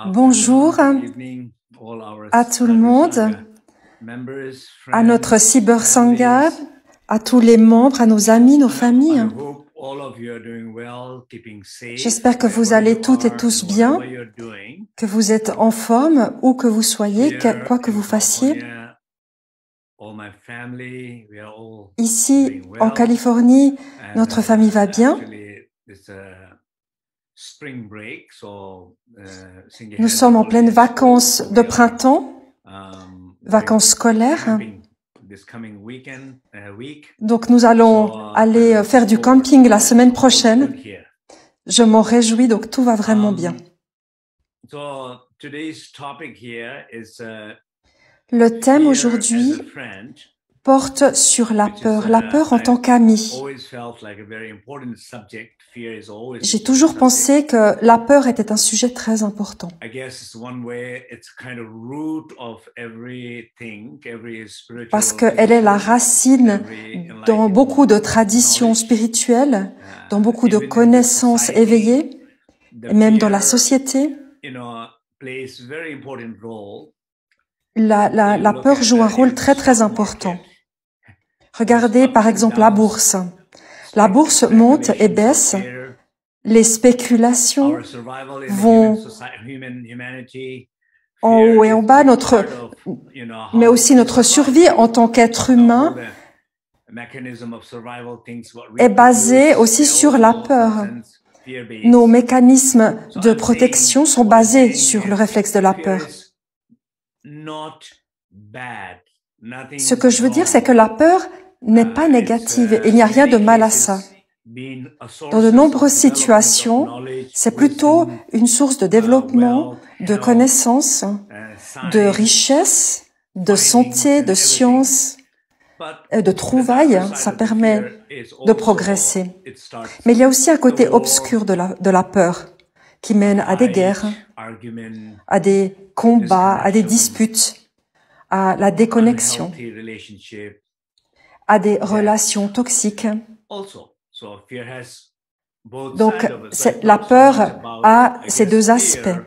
Bonjour à tout le monde, à notre Cyber Sangha, à tous les membres, à nos amis, nos familles. J'espère que vous allez toutes et tous bien, que vous êtes en forme, où que vous soyez, quoi que vous fassiez. Ici, en Californie, notre famille va bien. Nous sommes en pleine vacances de printemps, vacances scolaires. Donc nous allons aller faire du camping la semaine prochaine. Je m'en réjouis, donc tout va vraiment bien. Le thème aujourd'hui porte sur la peur en tant qu'ami. J'ai toujours pensé que la peur était un sujet très important. Parce qu'elle est la racine dans beaucoup de traditions spirituelles, dans beaucoup de connaissances éveillées, et même dans la société. La peur joue un rôle très très important. Regardez par exemple la bourse. La bourse monte et baisse. Les spéculations vont en haut et en bas, mais aussi notre survie en tant qu'être humain est basée aussi sur la peur. Nos mécanismes de protection sont basés sur le réflexe de la peur. Ce que je veux dire, c'est que la peur n'est pas négative. Il n'y a rien de mal à ça. Dans de nombreuses situations, c'est plutôt une source de développement, de connaissances, de richesse, de santé, de science, de trouvailles. Ça permet de progresser. Mais il y a aussi un côté obscur de la peur qui mène à des guerres, à des combats, à des disputes, à la déconnexion, à des relations toxiques. Donc, la peur a ces deux aspects.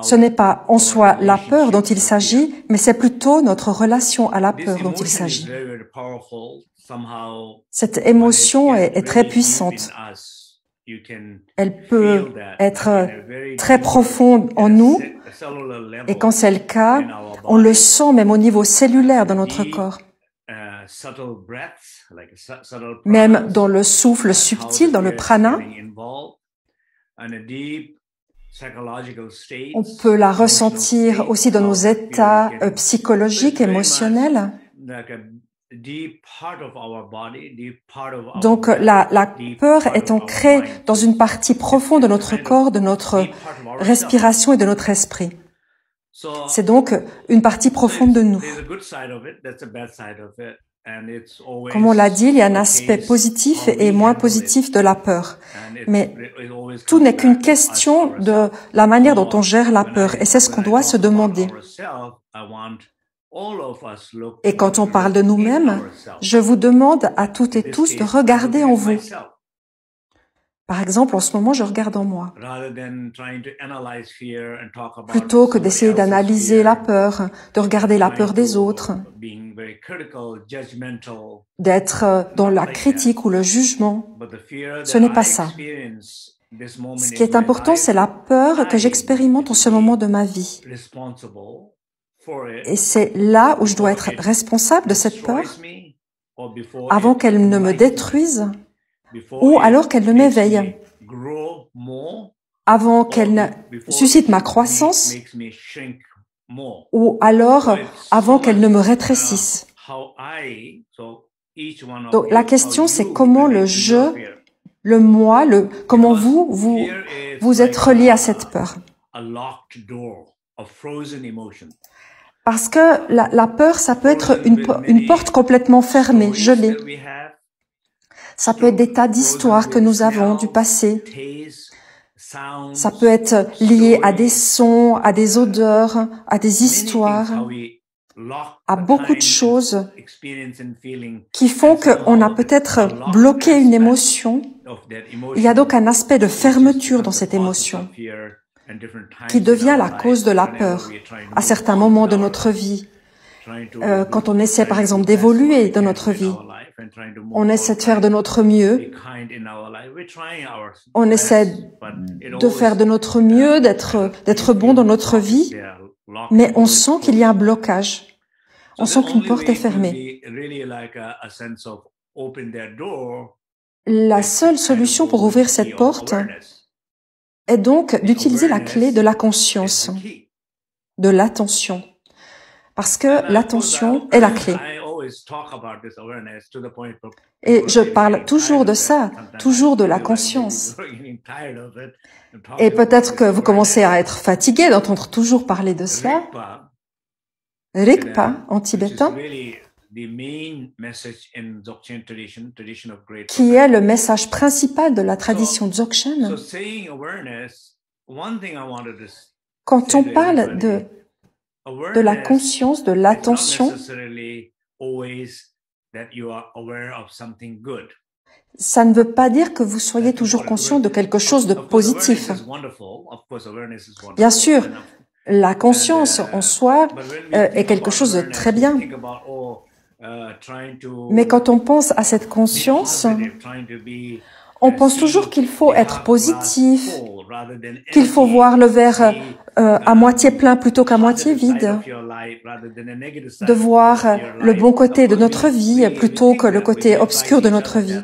Ce n'est pas en soi la peur dont il s'agit, mais c'est plutôt notre relation à la peur dont il s'agit. Cette émotion est très puissante. Elle peut être très profonde en nous, et quand c'est le cas, on le sent même au niveau cellulaire de notre corps. Même dans le souffle subtil, dans le prana, on peut la ressentir aussi dans nos états psychologiques, émotionnels. Donc la peur est ancrée dans une partie profonde de notre corps, de notre respiration et de notre esprit. C'est donc une partie profonde de nous. Comme on l'a dit, il y a un aspect positif et moins positif de la peur. Mais tout n'est qu'une question de la manière dont on gère la peur. Et c'est ce qu'on doit se demander. Et quand on parle de nous-mêmes, je vous demande à toutes et tous de regarder en vous. Par exemple, en ce moment, je regarde en moi. Plutôt que d'essayer d'analyser la peur, de regarder la peur des autres, d'être dans la critique ou le jugement. Ce n'est pas ça. Ce qui est important, c'est la peur que j'expérimente en ce moment de ma vie. Et c'est là où je dois être responsable de cette peur avant qu'elle ne me détruise ou alors qu'elle ne m'éveille, avant qu'elle ne suscite ma croissance ou alors avant qu'elle ne me rétrécisse. Donc la question, c'est comment le je, le moi, comment vous êtes relié à cette peur. Parce que la peur, ça peut être une porte complètement fermée, gelée. Ça peut être des tas d'histoires que nous avons du passé. Ça peut être lié à des sons, à des odeurs, à des histoires. à beaucoup de choses qui font qu'on a peut-être bloqué une émotion. Il y a donc un aspect de fermeture dans cette émotion qui devient la cause de la peur à certains moments de notre vie. Quand on essaie par exemple d'évoluer dans notre vie, on essaie de faire de notre mieux, on essaie de faire de notre mieux, d'être bon dans notre vie, mais on sent qu'il y a un blocage. On sent qu'une porte est fermée. La seule solution pour ouvrir cette porte est donc d'utiliser la clé de la conscience, de l'attention. Parce que l'attention est la clé. Et je parle toujours de ça, toujours de la conscience. Et peut-être que vous commencez à être fatigué d'entendre toujours parler de cela. Rigpa, en tibétain, qui est le message principal de la tradition Dzogchen. Quand on parle de la conscience, de l'attention, ça ne veut pas dire que vous soyez toujours conscient de quelque chose de positif. Bien sûr, la conscience en soi est quelque chose de très bien. Mais quand on pense à cette conscience, on pense toujours qu'il faut être positif, qu'il faut voir le verre à moitié plein plutôt qu'à moitié vide, de voir le bon côté de notre vie plutôt que le côté obscur de notre vie.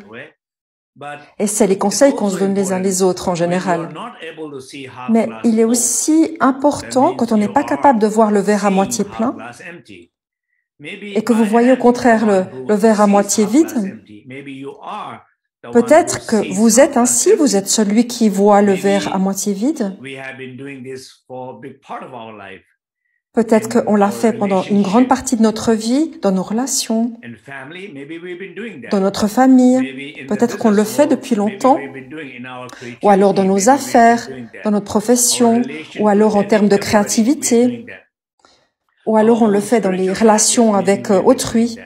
Et c'est les conseils qu'on se donne les uns les autres en général. Mais il est aussi important, quand on n'est pas capable de voir le verre à moitié plein, et que vous voyez au contraire le verre à moitié vide, peut-être que vous êtes ainsi, vous êtes celui qui voit le verre à moitié vide. Peut-être qu'on l'a fait pendant une grande partie de notre vie, dans nos relations, dans notre famille. Peut-être qu'on le fait depuis longtemps, ou alors dans nos affaires, dans notre profession, ou alors en termes de créativité, ou alors on le fait dans les relations avec autrui,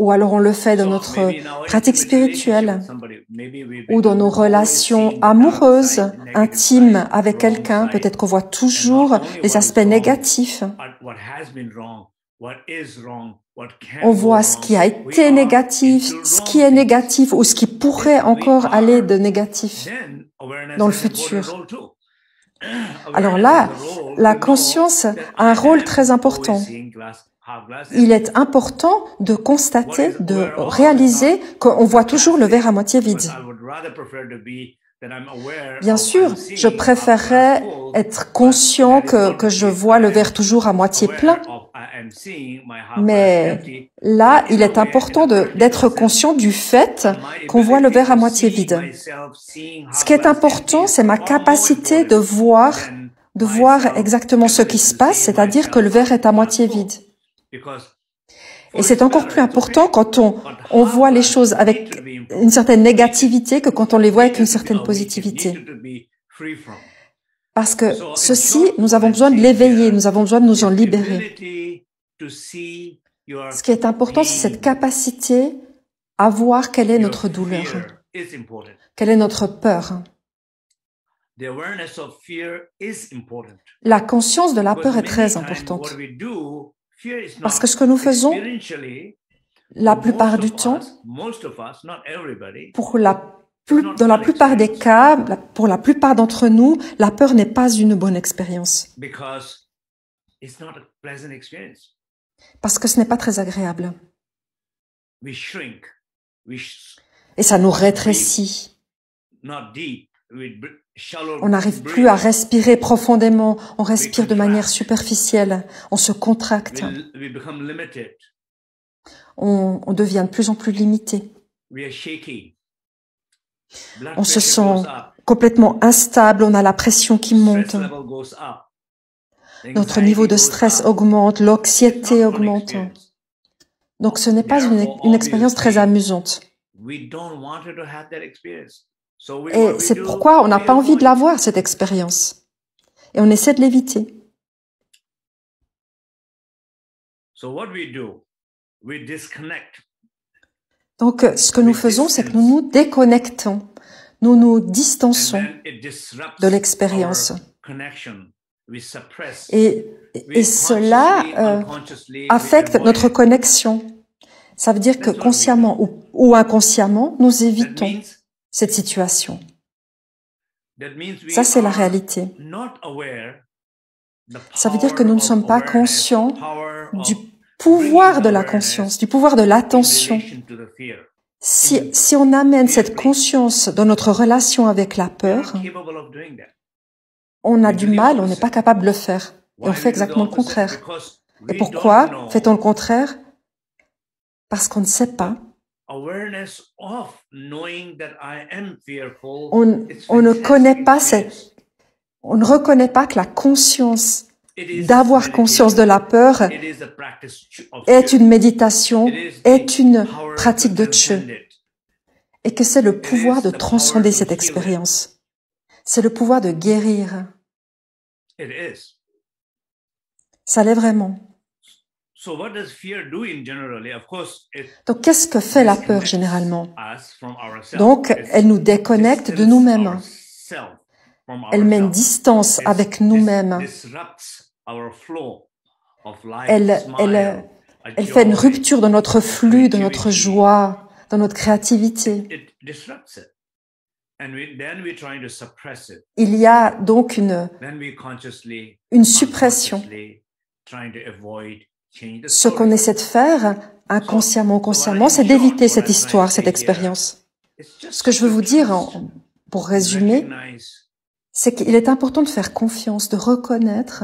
ou alors on le fait dans notre pratique spirituelle, ou dans nos relations amoureuses, intimes avec quelqu'un. Peut-être qu'on voit toujours les aspects négatifs. On voit ce qui a été négatif, ce qui est négatif, ou ce qui pourrait encore aller de négatif dans le futur. Alors là, la conscience a un rôle très important. Il est important de constater, de réaliser qu'on voit toujours le verre à moitié vide. Bien sûr, je préférerais être conscient que je vois le verre toujours à moitié plein. Mais là, il est important d'être conscient du fait qu'on voit le verre à moitié vide. Ce qui est important, c'est ma capacité de voir exactement ce qui se passe, c'est-à-dire que le verre est à moitié vide. Et c'est encore plus important quand on voit les choses avec une certaine négativité que quand on les voit avec une certaine positivité. Parce que ceci, nous avons besoin de l'éveiller, nous avons besoin de nous en libérer. Ce qui est important, c'est cette capacité à voir quelle est notre douleur, quelle est notre peur. La conscience de la peur est très importante. Parce que ce que nous faisons, la plupart du temps, dans la plupart des cas, pour la plupart d'entre nous, la peur n'est pas une bonne expérience. Parce que ce n'est pas très agréable. Et ça nous rétrécit. On n'arrive plus à respirer profondément, on respire de manière superficielle, on se contracte. On devient de plus en plus limité. On se sent complètement instable, on a la pression qui monte. Notre niveau de stress augmente, l'anxiété augmente. Donc ce n'est pas une expérience très amusante. Et c'est pourquoi on n'a pas envie de l'avoir, cette expérience. Et on essaie de l'éviter. Donc, ce que nous faisons, c'est que nous nous déconnectons, nous nous distançons de l'expérience. Et cela affecte notre connexion. Ça veut dire que consciemment ou inconsciemment, nous évitons cette situation. Ça, c'est la réalité. Ça veut dire que nous ne sommes pas conscients du pouvoir de la conscience, du pouvoir de l'attention. Si on amène cette conscience dans notre relation avec la peur, on a du mal, on n'est pas capable de le faire. Et on fait exactement le contraire. Et pourquoi fait-on le contraire? Parce qu'on ne sait pas. On ne reconnaît pas que la conscience, d'avoir conscience de la peur, est une méditation, est une pratique de Tche. Et que c'est le pouvoir de transcender cette expérience. C'est le pouvoir de guérir. Ça l'est vraiment. Donc, qu'est-ce que fait la peur généralement? Donc, elle nous déconnecte de nous-mêmes. Elle met une distance avec nous-mêmes. Elle fait une rupture dans notre flux, dans notre joie, dans notre créativité. Il y a donc une suppression. Ce qu'on essaie de faire, inconsciemment ou consciemment, c'est d'éviter cette histoire, cette expérience. Ce que je veux vous dire, pour résumer, c'est qu'il est important de faire confiance, de reconnaître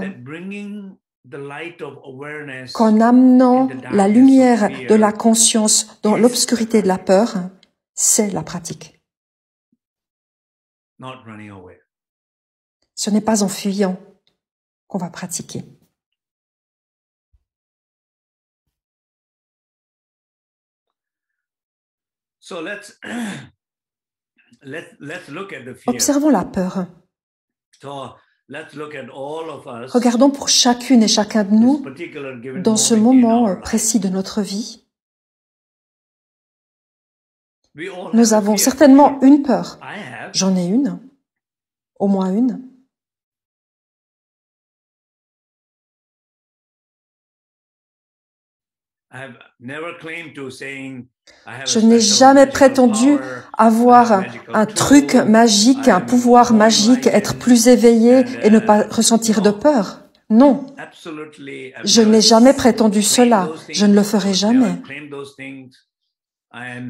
qu'en amenant la lumière de la conscience dans l'obscurité de la peur, c'est la pratique. Ce n'est pas en fuyant qu'on va pratiquer. Observons la peur. Regardons pour chacune et chacun de nous, dans ce moment précis de notre vie, nous avons certainement une peur. J'en ai une, au moins une. Je n'ai jamais prétendu avoir un truc magique, un pouvoir magique, être plus éveillé et ne pas ressentir de peur. Non, je n'ai jamais prétendu cela. Je ne le ferai jamais.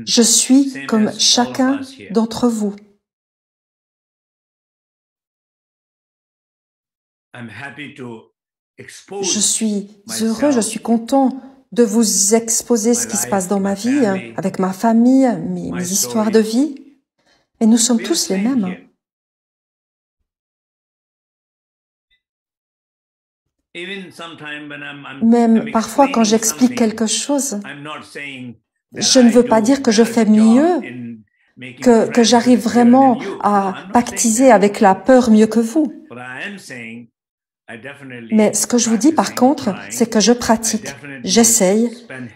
Je suis comme chacun d'entre vous. Je suis heureux, je suis content de vous exposer ce qui se passe dans ma vie, avec ma famille, mes histoires de vie. Et nous sommes tous les mêmes. Même parfois, quand j'explique quelque chose, je ne veux pas dire que je fais mieux, que j'arrive vraiment à pactiser avec la peur mieux que vous. Mais ce que je vous dis par contre, c'est que je pratique, j'essaye,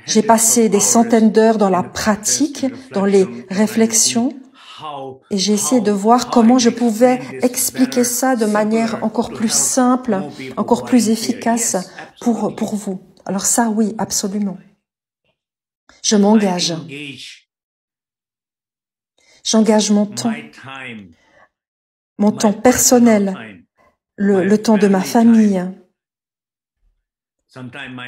j'ai passé des centaines d'heures dans la pratique, dans les réflexions, et j'ai essayé de voir comment je pouvais expliquer ça de manière encore plus simple, encore plus efficace pour vous. Alors ça, oui, absolument. Je m'engage. J'engage mon temps personnel, le temps de ma famille,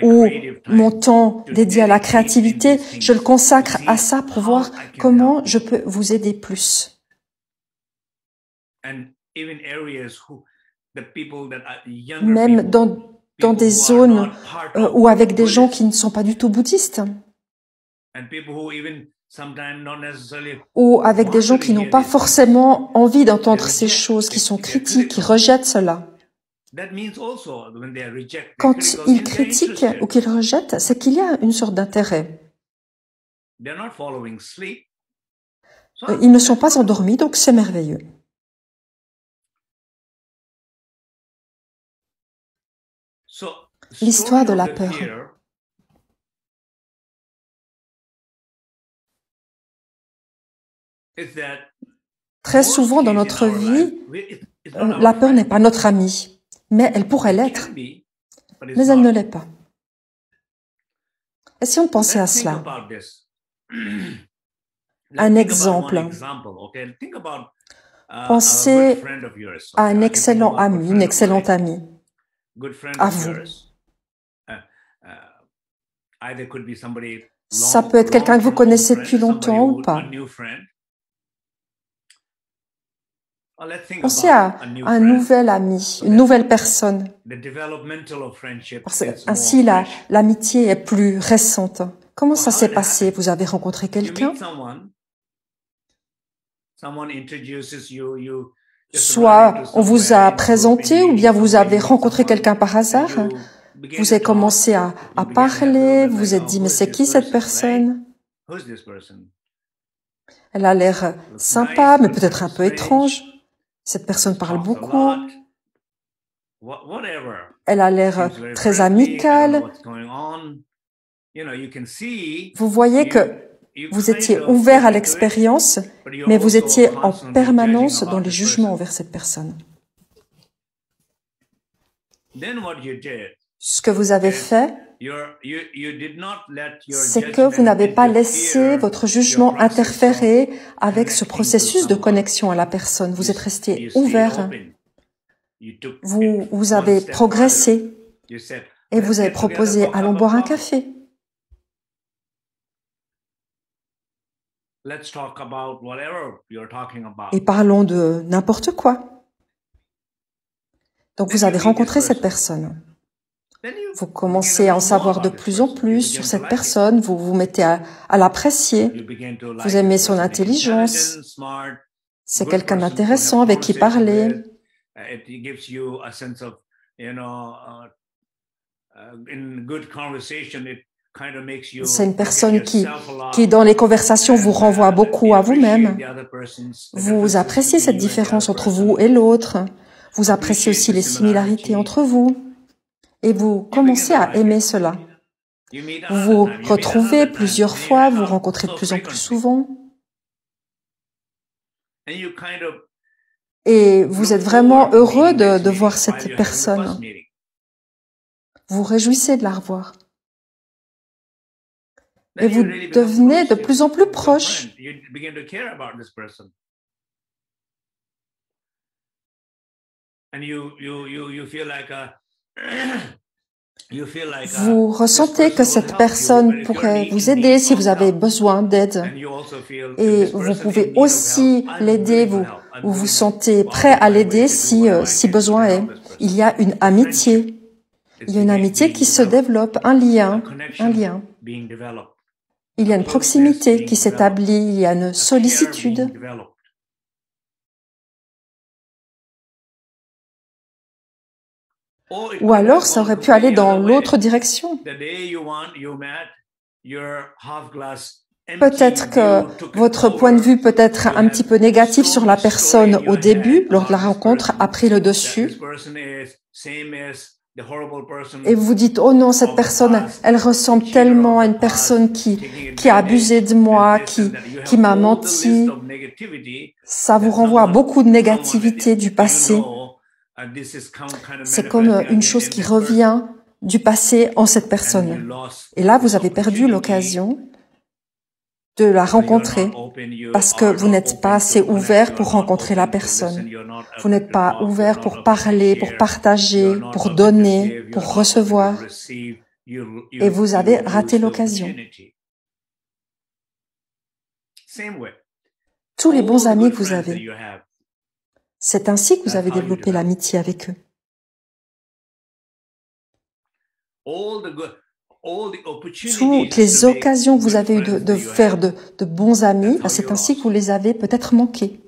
ou mon temps dédié à la créativité, je le consacre à ça pour voir comment je peux vous aider plus. Même dans des zones ou avec des gens qui ne sont pas du tout bouddhistes, ou avec des gens qui n'ont pas forcément envie d'entendre ces choses, qui sont critiques, qui rejettent cela. Quand ils critiquent ou qu'ils rejettent, c'est qu'il y a une sorte d'intérêt. Ils ne sont pas endormis, donc c'est merveilleux. L'histoire de la peur. Très souvent dans notre vie, la peur n'est pas notre amie, mais elle pourrait l'être, mais elle ne l'est pas. Et si on pensait à cela? Un exemple. Pensez à un excellent ami, une excellente amie, à vous. Ça peut être quelqu'un que vous connaissez depuis longtemps ou pas. Pensez à un nouvel ami, une nouvelle personne. Ainsi, l'amitié est plus récente. Comment ça s'est passé? Vous avez rencontré quelqu'un? Soit on vous a présenté, ou bien vous avez rencontré quelqu'un par hasard. Vous avez commencé à parler, vous vous êtes dit, mais c'est qui cette personne? Elle a l'air sympa, mais peut-être un peu étrange. Cette personne parle beaucoup. Elle a l'air très amicale. Vous voyez que vous étiez ouvert à l'expérience, mais vous étiez en permanence dans les jugements envers cette personne. Ce que vous avez fait, c'est que vous n'avez pas laissé votre jugement interférer avec ce processus de connexion à la personne. Vous êtes resté ouvert. Vous avez progressé et vous avez proposé « Allons boire un café ». Et parlons de n'importe quoi. Donc vous avez rencontré cette personne. Vous commencez à en savoir de plus en plus sur cette personne, vous vous mettez à l'apprécier, vous aimez son intelligence, c'est quelqu'un d'intéressant avec qui parler. C'est une personne qui, dans les conversations, vous renvoie beaucoup à vous-même. Vous appréciez cette différence entre vous et l'autre. Vous appréciez aussi les similarités entre vous. Et vous commencez à aimer cela. Vous vous retrouvez plusieurs fois, vous rencontrez de plus en plus souvent. Et vous êtes vraiment heureux de voir cette personne. Vous vous réjouissez de la revoir. Et vous devenez de plus en plus proche. Vous ressentez que cette personne pourrait vous aider si vous avez besoin d'aide. Et vous pouvez aussi l'aider, vous vous sentez prêt à l'aider si besoin est. Il y a une amitié. Il y a une amitié qui se développe, un lien. Il y a une proximité qui s'établit, il y a une sollicitude. Ou alors, ça aurait pu aller dans l'autre direction. Peut-être que votre point de vue peut être un petit peu négatif sur la personne au début, lors de la rencontre, a pris le dessus. Et vous vous dites, oh non, cette personne, elle ressemble tellement à une personne qui a abusé de moi, qui m'a menti. Ça vous renvoie à beaucoup de négativité du passé. C'est comme une chose qui revient du passé en cette personne. Et là, vous avez perdu l'occasion de la rencontrer parce que vous n'êtes pas assez ouvert pour rencontrer la personne. Vous n'êtes pas ouvert pour parler, pour partager, pour donner, pour recevoir. Et vous avez raté l'occasion. Tous les bons amis que vous avez, c'est ainsi que vous avez développé l'amitié avec eux. Toutes les occasions que vous avez eues de faire de bons amis, c'est ainsi que vous les avez peut-être manquées.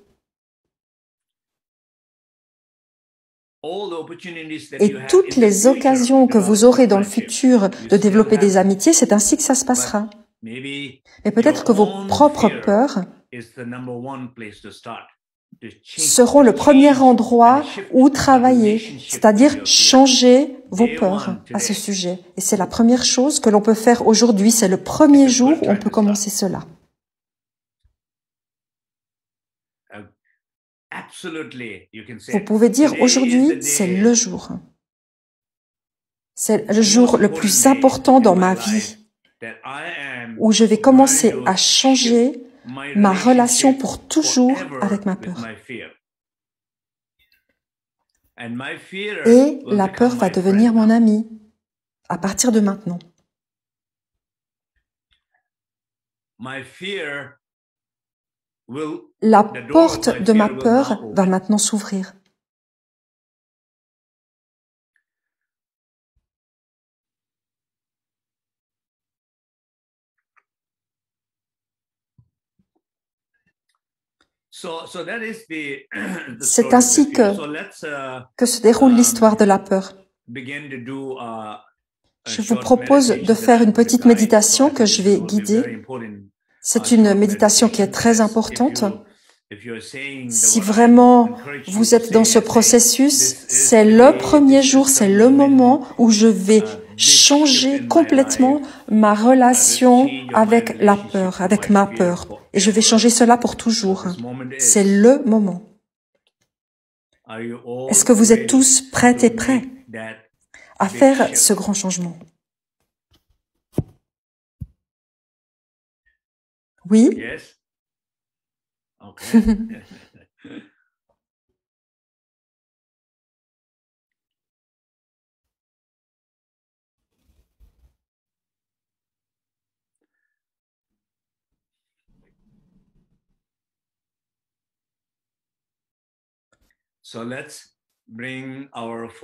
Et toutes les occasions que vous aurez dans le futur de développer des amitiés, c'est ainsi que ça se passera. Mais peut-être que vos propres peurs seront le premier endroit où travailler, c'est-à-dire changer vos peurs à ce sujet. Et c'est la première chose que l'on peut faire aujourd'hui. C'est le premier jour où on peut commencer cela. Vous pouvez dire aujourd'hui, c'est le jour. C'est le jour le plus important dans ma vie où je vais commencer à changer ma relation pour toujours avec ma peur. Et la peur va devenir mon ami à partir de maintenant. La porte de ma peur va maintenant s'ouvrir. C'est ainsi que se déroule l'histoire de la peur. Je vous propose de faire une petite méditation que je vais guider. C'est une méditation qui est très importante. Si vraiment vous êtes dans ce processus, c'est le premier jour, c'est le moment où je vais changer complètement ma relation avec la peur, avec ma peur. Et je vais changer cela pour toujours. C'est le moment. Est-ce que vous êtes tous prêtes et prêts à faire ce grand changement? Oui?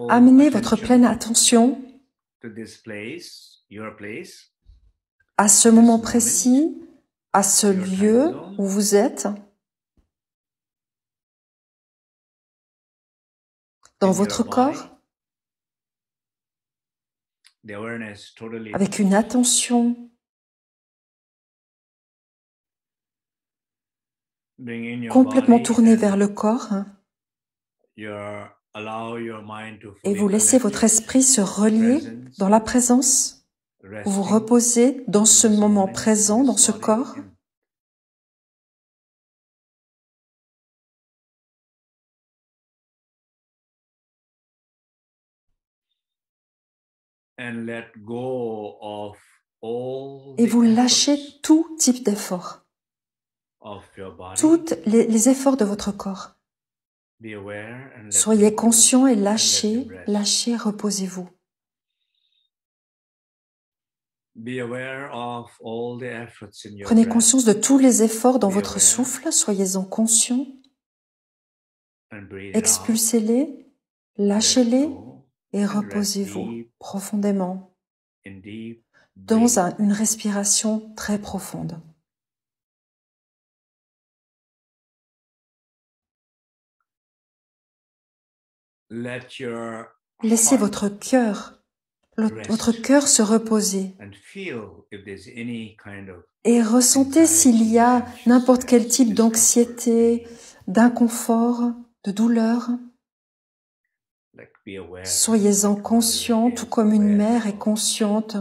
Amenez votre pleine attention à ce moment précis, à ce lieu où vous êtes, dans votre corps, avec une attention complètement tournée vers le corps, et vous laissez votre esprit se relier dans la présence. Vous vous reposez dans ce moment présent, dans ce corps. Et vous lâchez tout type d'effort. Tous les efforts de votre corps. Soyez conscient et lâchez, reposez-vous. Prenez conscience de tous les efforts dans votre souffle, soyez-en conscient. Expulsez-les, lâchez-les et reposez-vous profondément dans une respiration très profonde. Laissez votre cœur se reposer et ressentez s'il y a n'importe quel type d'anxiété, d'inconfort, de douleur. Soyez-en conscient, tout comme une mère est consciente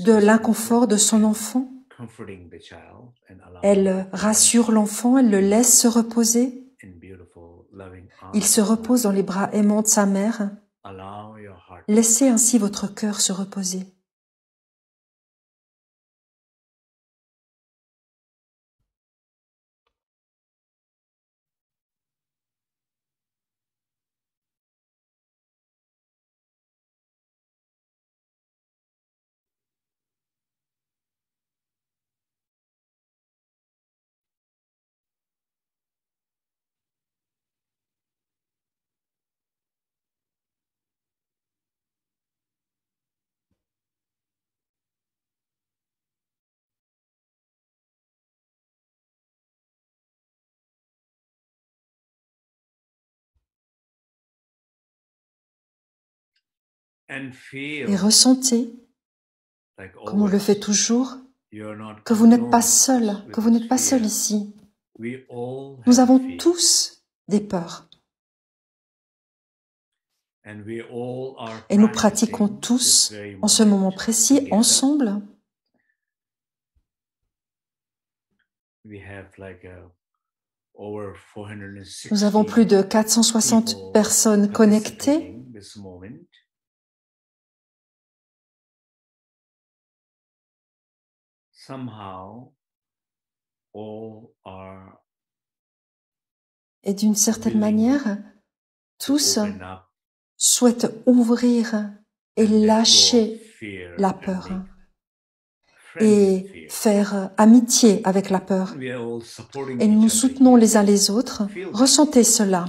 de l'inconfort de son enfant. Elle rassure l'enfant, elle le laisse se reposer. Il se repose dans les bras aimants de sa mère. Laissez ainsi votre cœur se reposer. Et ressentez, comme on le fait toujours, que vous n'êtes pas seul, ici. Nous avons tous des peurs. Et nous pratiquons tous, en ce moment précis, ensemble. Nous avons plus de 460 personnes connectées. Et d'une certaine manière, tous souhaitent ouvrir et lâcher la peur et faire amitié avec la peur. Et nous nous soutenons les uns les autres. Ressentez cela.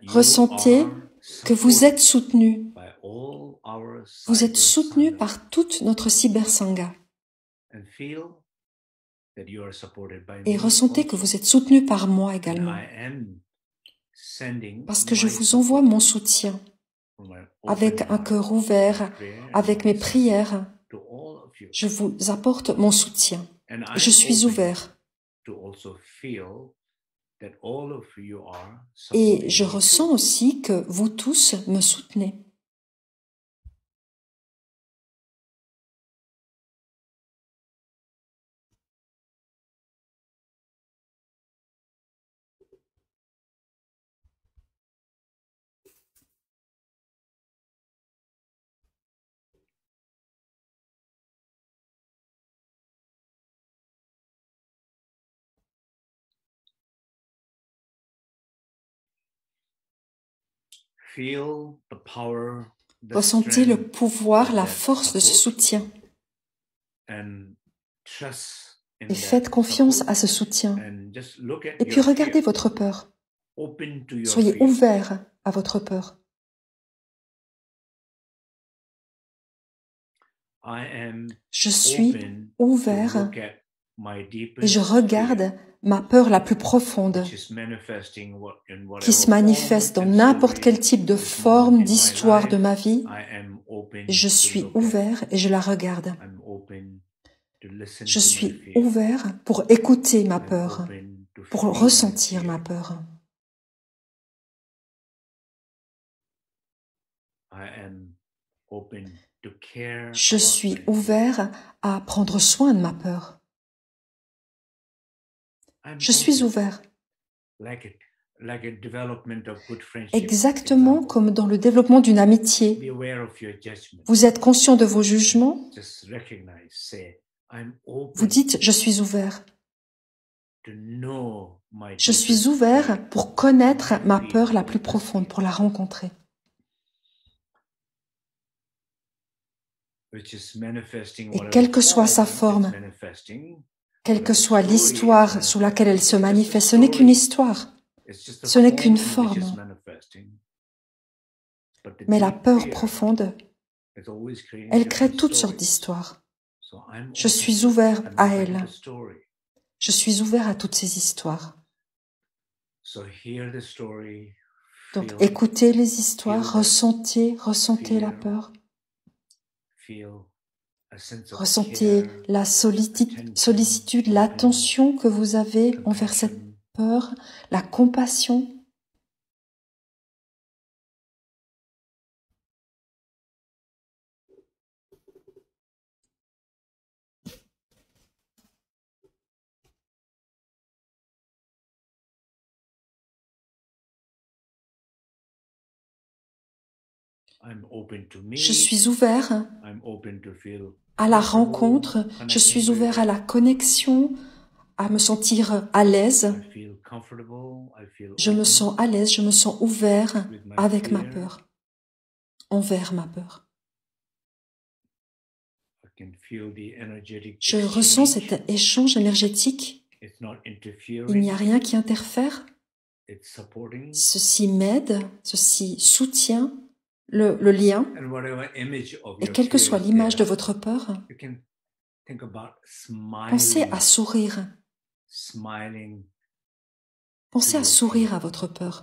Ressentez que vous êtes soutenus. Vous êtes soutenus par toute notre cybersangha. Et ressentez que vous êtes soutenus par moi également. Parce que je vous envoie mon soutien avec un cœur ouvert, avec mes prières. Je vous apporte mon soutien. Je suis ouvert. Et je ressens aussi que vous tous me soutenez. Ressentez le pouvoir, la force de ce soutien. Et faites confiance à ce soutien. Et puis regardez votre peur. Soyez ouverts à votre peur. Je suis ouvert et je regarde ma peur la plus profonde qui se manifeste dans n'importe quel type de forme, d'histoire de ma vie. Je suis ouvert et je la regarde. Je suis ouvert pour écouter ma peur, pour ressentir ma peur. Je suis ouvert à prendre soin de ma peur. Je suis ouvert. Exactement comme dans le développement d'une amitié. Vous êtes conscient de vos jugements. Vous dites « je suis ouvert ». Je suis ouvert pour connaître ma peur la plus profonde, pour la rencontrer. Et quelle que soit sa forme, quelle que soit l'histoire sous laquelle elle se manifeste, ce n'est qu'une histoire, ce n'est qu'une forme. Mais la peur profonde, elle crée toutes sortes d'histoires. Je suis ouvert à elle. Je suis ouvert à toutes ces histoires. Donc écoutez les histoires, ressentez la peur. Ressentez la sollicitude, l'attention que vous avez envers cette peur, la compassion. Je suis ouvert à la rencontre, je suis ouvert à la connexion, à me sentir à l'aise. Je me sens à l'aise, je me sens ouvert avec ma peur, envers ma peur. Je ressens cet échange énergétique. Il n'y a rien qui interfère. Ceci m'aide, ceci soutient le lien. Et quelle que soit l'image de votre peur, pensez à sourire. Pensez à sourire à votre peur.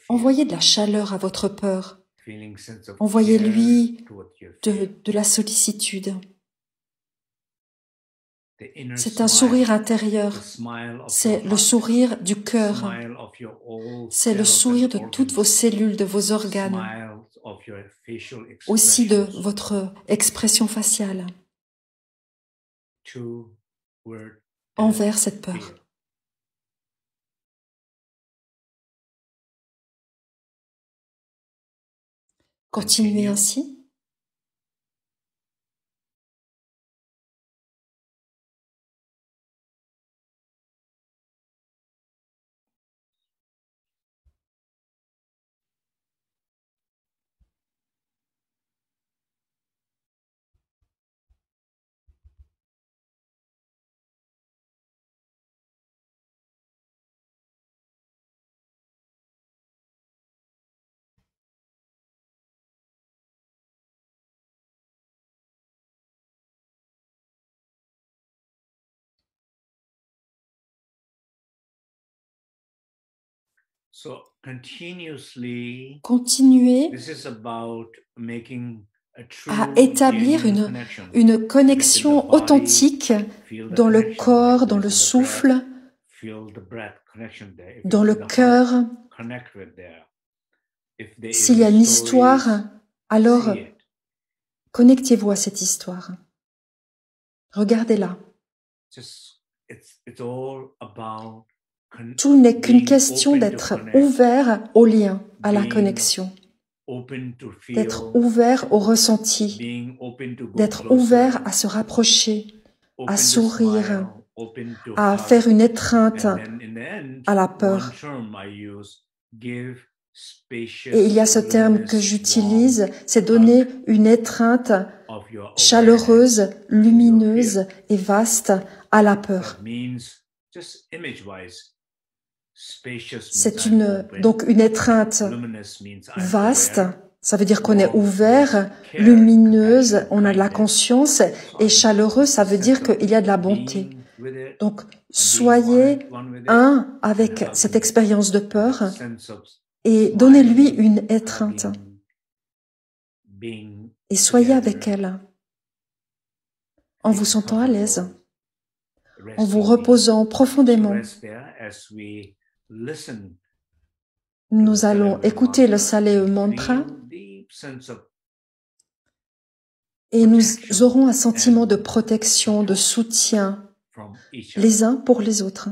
Envoyez de la chaleur à votre peur. Envoyez-lui de la sollicitude. C'est un sourire intérieur. C'est le sourire du cœur. C'est le sourire de toutes vos cellules, de vos organes. Aussi de votre expression faciale. envers cette peur. Continuez ainsi. Continuez à établir une connexion authentique dans le corps, dans le souffle, dans le cœur. S'il y a une histoire, alors connectez-vous à cette histoire. Regardez-la. Tout n'est qu'une question d'être ouvert au lien, à la connexion, d'être ouvert au ressenti, d'être ouvert à se rapprocher, à sourire, à faire une étreinte à la peur. Et il y a ce terme que j'utilise, c'est donner une étreinte chaleureuse, lumineuse et vaste à la peur. C'est donc une étreinte vaste, ça veut dire qu'on est ouvert, lumineuse, on a de la conscience, et chaleureux, ça veut dire qu'il y a de la bonté. Donc, soyez un avec cette expérience de peur et donnez-lui une étreinte. Et soyez avec elle, en vous sentant à l'aise, en vous reposant profondément. Nous allons écouter le Saleo Mantra et nous aurons un sentiment de protection, de soutien, les uns pour les autres.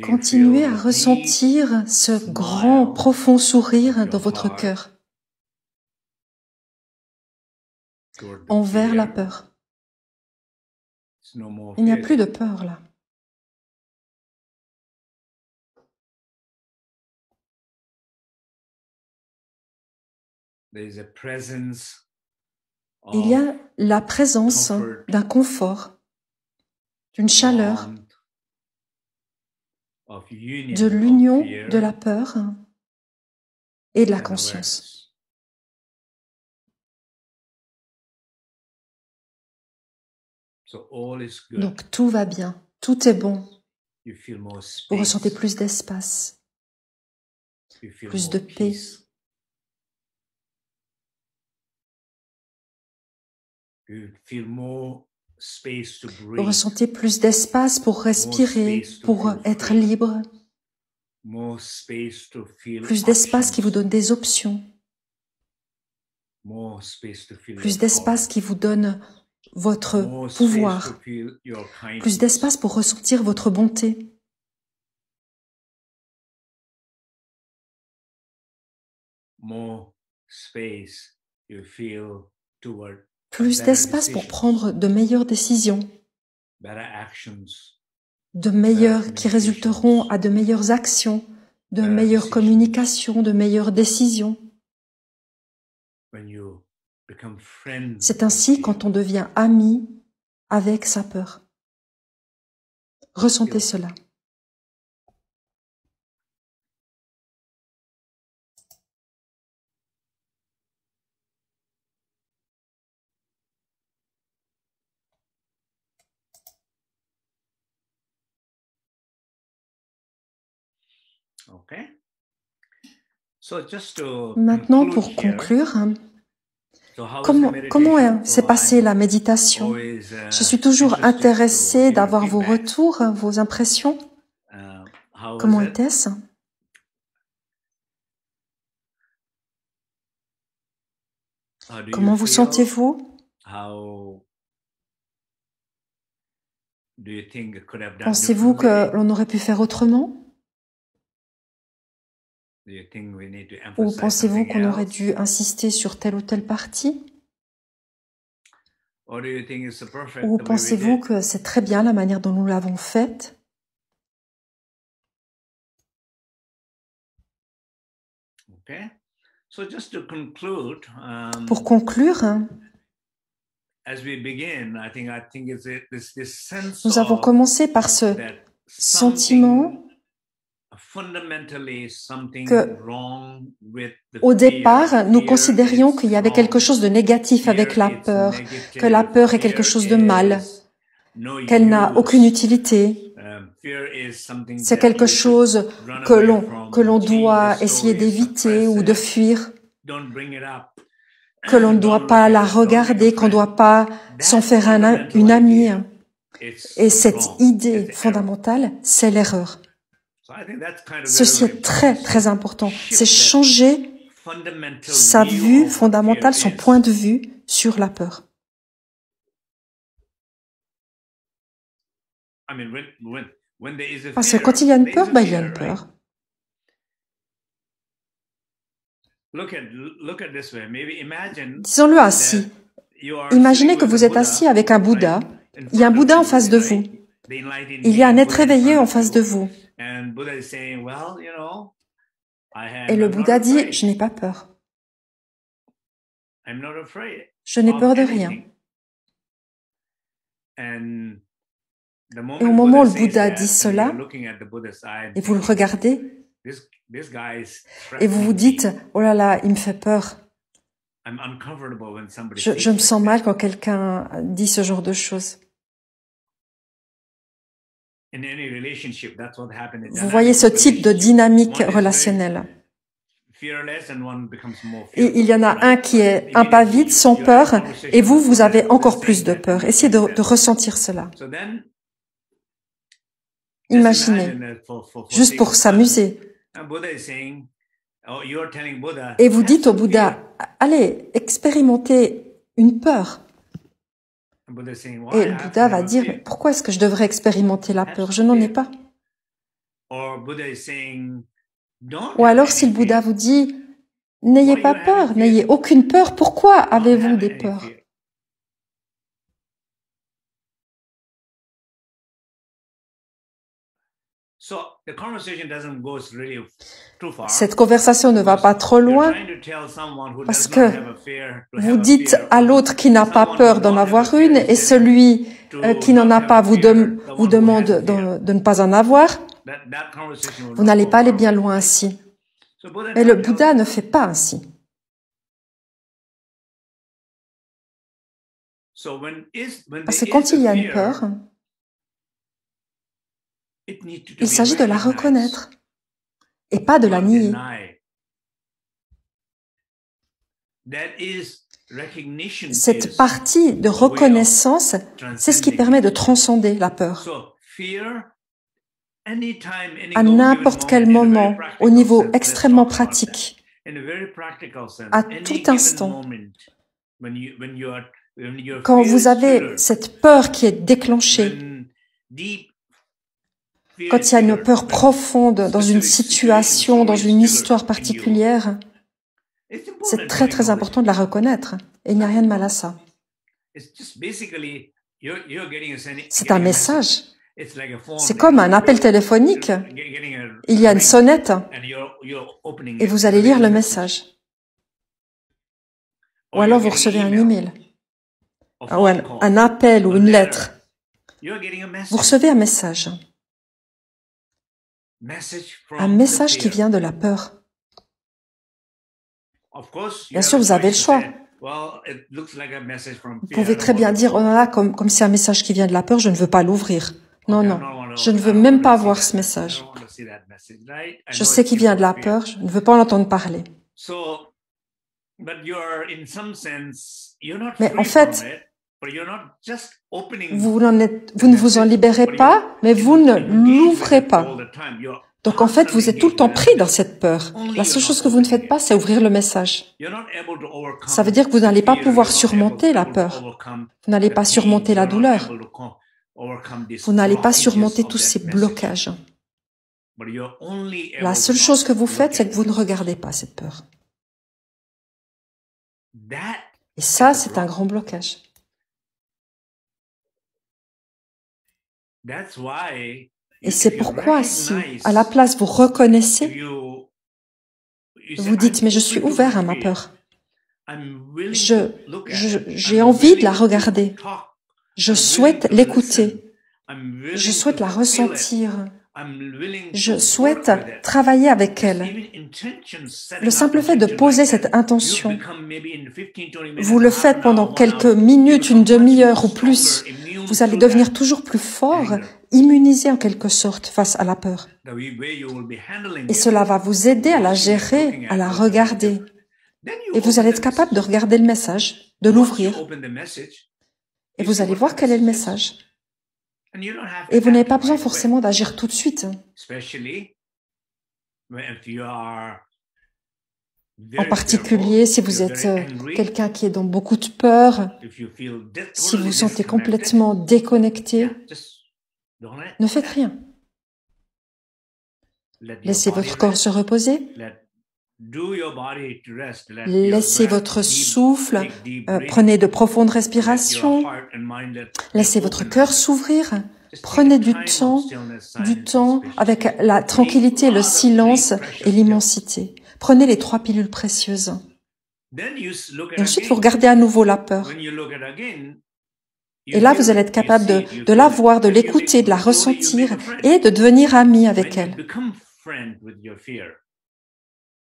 Continuez à ressentir ce grand, profond sourire dans votre cœur envers la peur. Il n'y a plus de peur là. Il y a la présence d'un confort, d'une chaleur, de l'union de la peur et de la conscience. Donc tout va bien, tout est bon. Vous ressentez plus d'espace, plus de paix. Vous ressentez plus d'espace pour respirer, pour être libre. Plus d'espace qui vous donne des options. Plus d'espace qui vous donne votre pouvoir. Plus d'espace pour ressentir votre bonté. Plus d'espace pour prendre de meilleures décisions, qui résulteront à de meilleures actions, de meilleures communications, de meilleures décisions. C'est ainsi quand on devient ami avec sa peur. Ressentez cela. Maintenant, pour conclure, comment s'est passée la méditation? Je suis toujours intéressée d'avoir vos retours, vos impressions. Comment était-ce? Comment vous sentez-vous? Pensez-vous que l'on aurait pu faire autrement? Ou pensez-vous qu'on aurait dû insister sur telle ou telle partie? Ou pensez-vous que c'est très bien la manière dont nous l'avons faite? Pour conclure, nous avons commencé par ce sentiment que, au départ, nous considérions qu'il y avait quelque chose de négatif avec la peur, que la peur est quelque chose de mal, qu'elle n'a aucune utilité. C'est quelque chose que l'on doit essayer d'éviter ou de fuir, que l'on ne doit pas la regarder, qu'on ne doit pas s'en faire une amie. Et cette idée fondamentale, c'est l'erreur. Ceci est très, très important. C'est changer sa vue fondamentale, son point de vue sur la peur. Parce que quand il y a une peur, il y a une peur. Disons-le ainsi. Imaginez que vous êtes assis avec un Bouddha. Il y a un Bouddha en face de vous. Il y a un être éveillé en face de vous. Et le Bouddha dit, je n'ai pas peur. Je n'ai peur de rien. Et au moment où le Bouddha dit cela, et vous le regardez, et vous vous dites, oh là là, il me fait peur. Je me sens mal quand quelqu'un dit ce genre de choses. Vous voyez ce type de dynamique relationnelle. Et il y en a un qui est impavide, sans peur, et vous avez encore plus de peur. Essayez de ressentir cela. Imaginez, juste pour s'amuser. Et vous dites au Bouddha, allez, expérimentez une peur. Et le Bouddha va dire, pourquoi est-ce que je devrais expérimenter la peur? Je n'en ai pas. Ou alors si le Bouddha vous dit « N'ayez pas peur, n'ayez aucune peur, pourquoi avez-vous des peurs ?» Cette conversation ne va pas trop loin parce que vous dites à l'autre qui n'a pas peur d'en avoir une et celui qui n'en a pas vous demande de ne pas en avoir. Vous n'allez pas aller bien loin ainsi. Mais le Bouddha ne fait pas ainsi. Parce que quand il y a une peur, il s'agit de la reconnaître et pas de la nier. Cette partie de reconnaissance, c'est ce qui permet de transcender la peur. À n'importe quel moment, au niveau extrêmement pratique, à tout instant, quand vous avez cette peur qui est déclenchée, quand il y a une peur profonde dans une situation, dans une histoire particulière, c'est très très important de la reconnaître. Et il n'y a rien de mal à ça. C'est un message. C'est comme un appel téléphonique. Il y a une sonnette et vous allez lire le message. Ou alors vous recevez un email, ou un appel ou une lettre. Vous recevez un message. Un message qui vient de la peur. Bien sûr, vous avez le choix. Vous pouvez très bien dire, oh là là, comme c'est un message qui vient de la peur, je ne veux pas l'ouvrir. Non, non, je ne veux même pas voir ce message. Je sais qu'il vient de la peur, je ne veux pas en entendre parler. Mais en fait, vous ne vous en libérez pas, mais vous ne l'ouvrez pas. Donc en fait, vous êtes tout le temps pris dans cette peur. La seule chose que vous ne faites pas, c'est ouvrir le message. Ça veut dire que vous n'allez pas pouvoir surmonter la peur. Vous n'allez pas surmonter la douleur. Vous n'allez pas surmonter tous ces blocages. La seule chose que vous faites, c'est que vous ne regardez pas cette peur. Et ça, c'est un grand blocage. Et c'est pourquoi si, à la place, vous reconnaissez, vous dites, mais je suis ouvert à ma peur. J'ai envie de la regarder. Je souhaite l'écouter. Je souhaite la ressentir. Je souhaite travailler avec elle. Le simple fait de poser cette intention, vous le faites pendant quelques minutes, une demi-heure ou plus, vous allez devenir toujours plus fort, immunisé en quelque sorte face à la peur. Et cela va vous aider à la gérer, à la regarder. Et vous allez être capable de regarder le message, de l'ouvrir. Et vous allez voir quel est le message. Et vous n'avez pas besoin forcément d'agir tout de suite. En particulier, si vous êtes quelqu'un qui est dans beaucoup de peur, si vous vous sentez complètement déconnecté, ne faites rien. Laissez votre corps se reposer. Laissez votre souffle, prenez de profondes respirations, laissez votre cœur s'ouvrir, prenez du temps avec la tranquillité, le silence et l'immensité. Prenez les 3 pilules précieuses. Et ensuite, vous regardez à nouveau la peur. Et là, vous allez être capable de la voir, de l'écouter, de la ressentir et de devenir ami avec elle.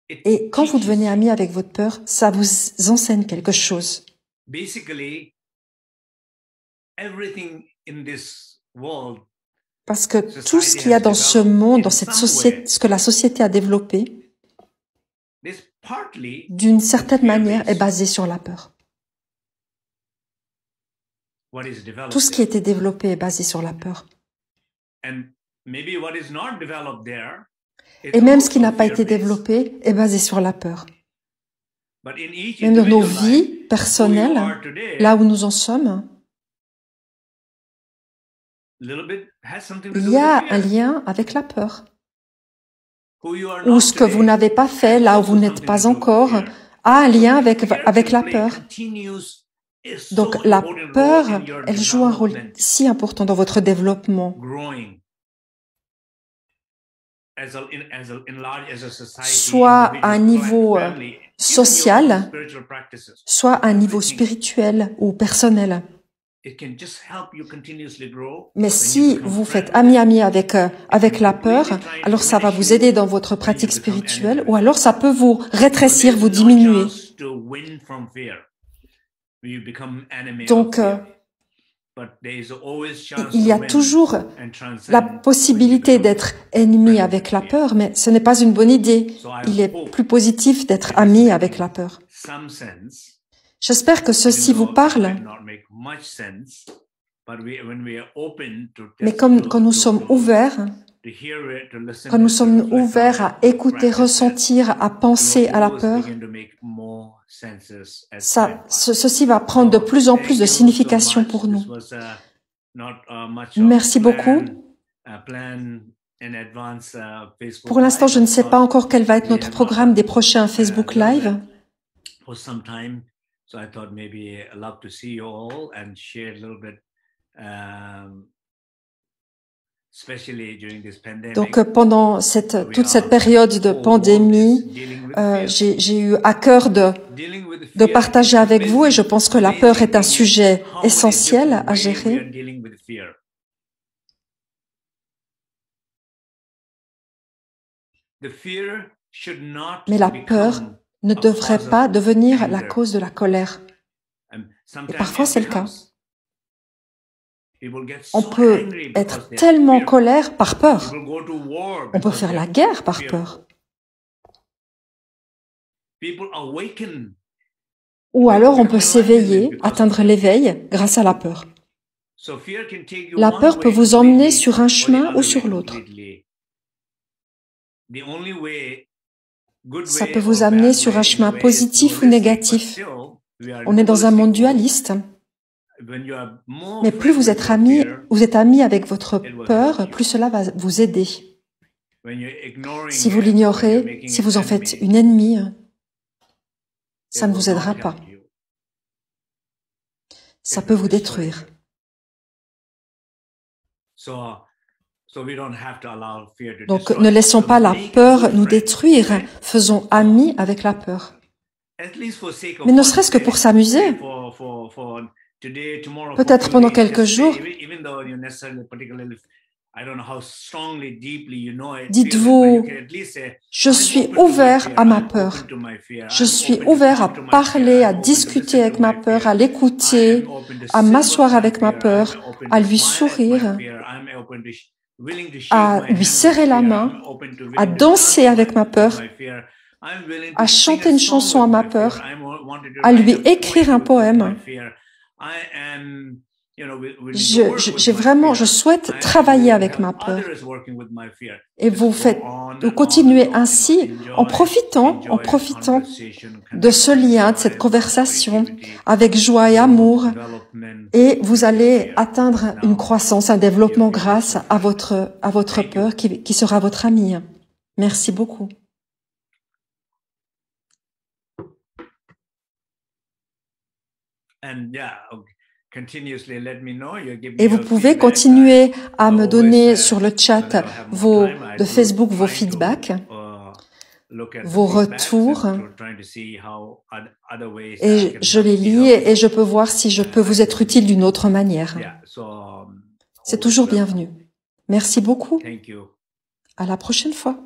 Et quand vous devenez ami avec votre peur, ça vous enseigne quelque chose. Parce que tout ce qu'il y a dans ce monde, dans cette société, ce que la société a développé, d'une certaine manière, est basé sur la peur. Tout ce qui a été développé est basé sur la peur. Et même ce qui n'a pas été développé est basé sur la peur. Même dans nos vies personnelles, là où nous en sommes, il y a un lien avec la peur. ou ce que vous n'avez pas fait là où vous n'êtes pas encore a un lien avec la peur. Donc la peur, elle joue un rôle si important dans votre développement. Soit à un niveau social, soit à un niveau spirituel ou personnel. Mais si vous faites ami avec la peur, alors ça va vous aider dans votre pratique spirituelle, ou alors ça peut vous rétrécir, vous diminuer. Donc, il y a toujours la possibilité d'être ennemi avec la peur, mais ce n'est pas une bonne idée. Il est plus positif d'être ami avec la peur. J'espère que ceci vous parle. Mais quand nous sommes ouverts, à écouter, ressentir, à penser à la peur, ceci va prendre de plus en plus de signification pour nous. Merci beaucoup. Pour l'instant, je ne sais pas encore quel va être notre programme des prochains Facebook Live. Donc pendant toute cette période de pandémie, j'ai eu à cœur de partager avec vous, et je pense que la peur est un sujet essentiel à gérer. Mais la peur ne devrait pas devenir la cause de la colère. Et parfois c'est le cas. On peut être tellement en colère par peur. On peut faire la guerre par peur. Ou alors on peut s'éveiller, atteindre l'éveil grâce à la peur. La peur peut vous emmener sur un chemin ou sur l'autre. Ça peut vous amener sur un chemin positif ou négatif. On est dans un monde dualiste. Mais plus vous êtes ami avec votre peur, plus cela va vous aider. Si vous l'ignorez, si vous en faites une ennemie, ça ne vous aidera pas. Ça peut vous détruire. Donc, ne laissons pas la peur nous détruire. Faisons amis avec la peur. Mais ne serait-ce que pour s'amuser. Peut-être pendant quelques jours, dites-vous, je suis ouvert à ma peur. Je suis ouvert à parler, à discuter avec ma peur, à l'écouter, à m'asseoir avec ma peur, à lui sourire, à lui serrer la main, à danser avec ma peur, à chanter une chanson à ma peur, à lui écrire un poème. Je souhaite travailler avec ma peur. Et vous continuez ainsi en profitant de ce lien, de cette conversation avec joie et amour. Et vous allez atteindre une croissance, un développement grâce à votre peur qui sera votre amie. Merci beaucoup. Et vous pouvez continuer à me donner sur le chat de Facebook vos feedbacks, vos retours, et je les lis et je peux voir si je peux vous être utile d'une autre manière. C'est toujours bienvenu. Merci beaucoup. À la prochaine fois.